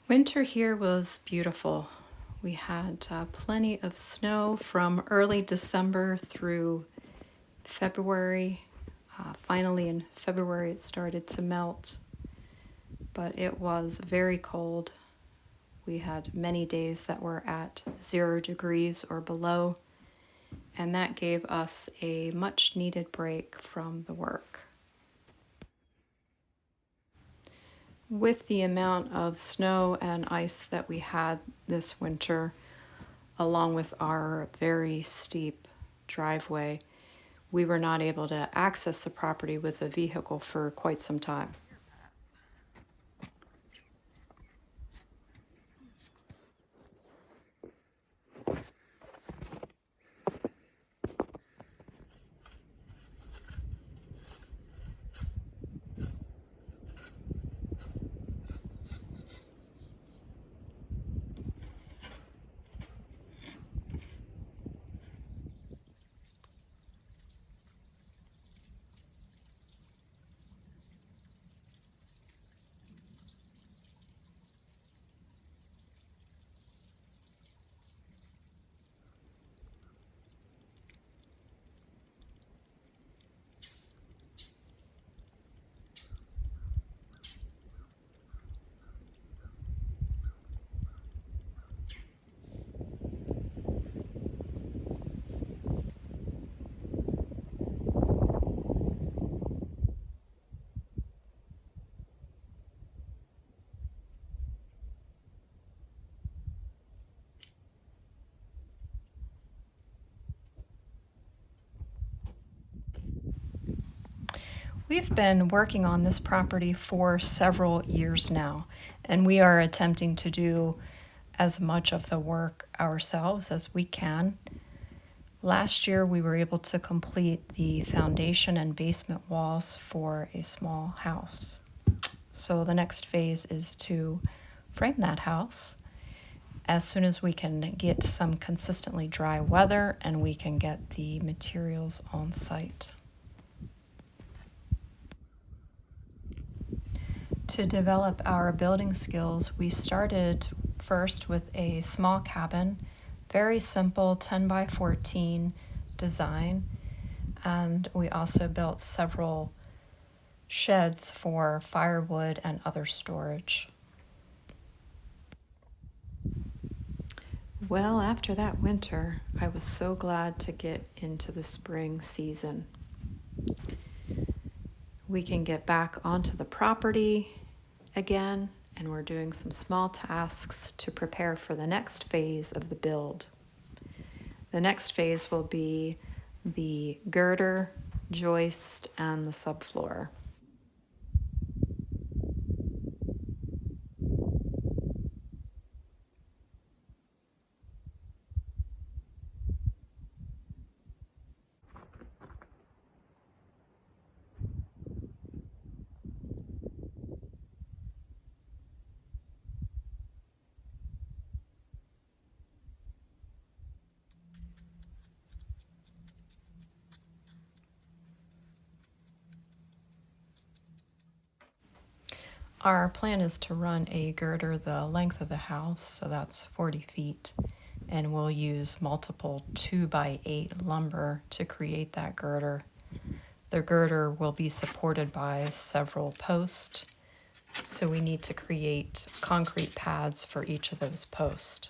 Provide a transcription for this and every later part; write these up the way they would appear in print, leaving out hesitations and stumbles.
Winter here was beautiful. We had plenty of snow from early December through February. Finally, in February, it started to melt, but it was very cold. We had many days that were at 0 degrees or below, and that gave us a much needed break from the work. With the amount of snow and ice that we had this winter, along with our very steep driveway, we were not able to access the property with a vehicle for quite some time. We've been working on this property for several years now, and we are attempting to do as much of the work ourselves as we can. Last year, we were able to complete the foundation and basement walls for a small house. So the next phase is to frame that house as soon as we can get some consistently dry weather and we can get the materials on site. To develop our building skills, we started first with a small cabin, very simple 10 by 14 design, and we also built several sheds for firewood and other storage. Well, after that winter, I was so glad to get into the spring season. We can get back onto the property again, and we're doing some small tasks to prepare for the next phase of the build. The next phase will be the girder, joist, and the subfloor. Our plan is to run a girder the length of the house, so that's 40 feet, and we'll use multiple 2x8 lumber to create that girder. The girder will be supported by several posts, so we need to create concrete pads for each of those posts.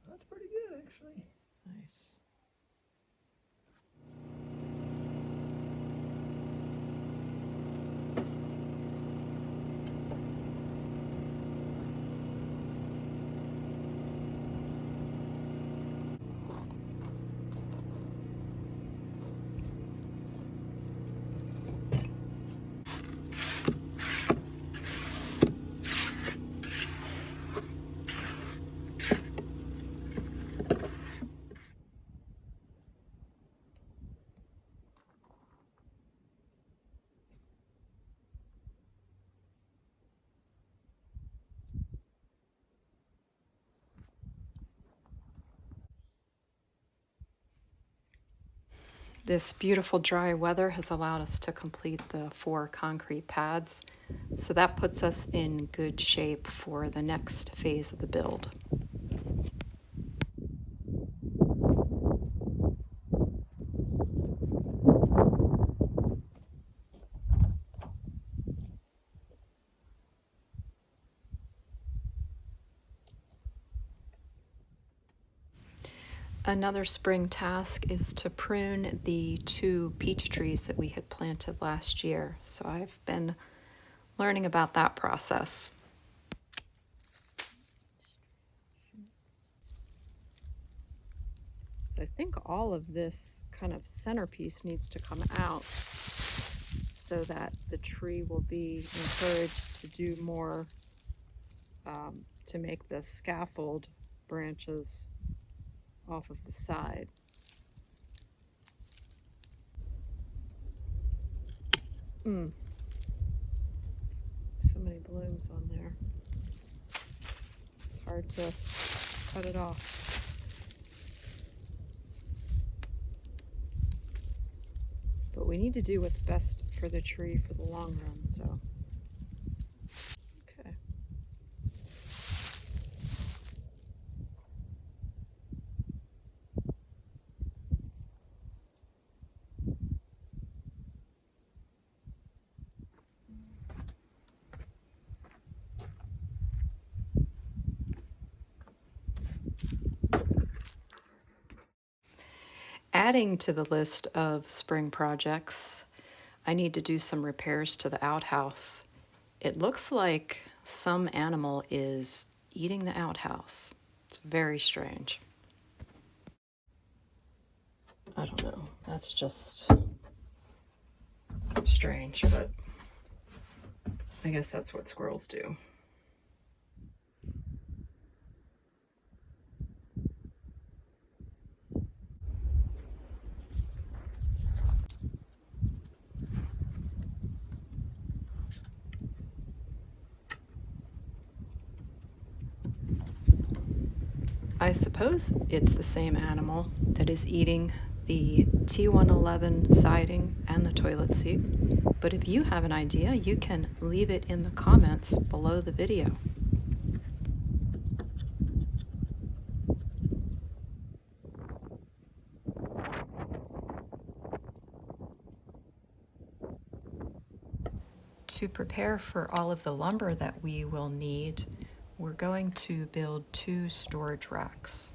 That's pretty good, actually. Nice. This beautiful dry weather has allowed us to complete the 4 concrete pads, so that puts us in good shape for the next phase of the build. Another spring task is to prune the 2 peach trees that we had planted last year. So I've been learning about that process. So I think all of this kind of centerpiece needs to come out so that the tree will be encouraged to do more to make the scaffold branches off of the side. So many blooms on there. It's hard to cut it off. But we need to do what's best for the tree for the long run, so. Okay. Adding to the list of spring projects, I need to do some repairs to the outhouse. It looks like some animal is eating the outhouse. It's very strange. I don't know. That's just strange, but I guess that's what squirrels do. I suppose it's the same animal that is eating the T111 siding and the toilet seat, but if you have an idea, you can leave it in the comments below the video. To prepare for all of the lumber that we will need, we're going to build 2 storage racks.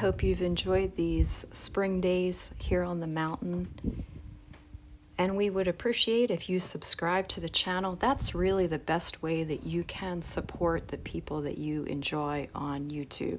hope you've enjoyed these spring days here on the mountain. And we would appreciate if you subscribe to the channel. That's really the best way that you can support the people that you enjoy on YouTube.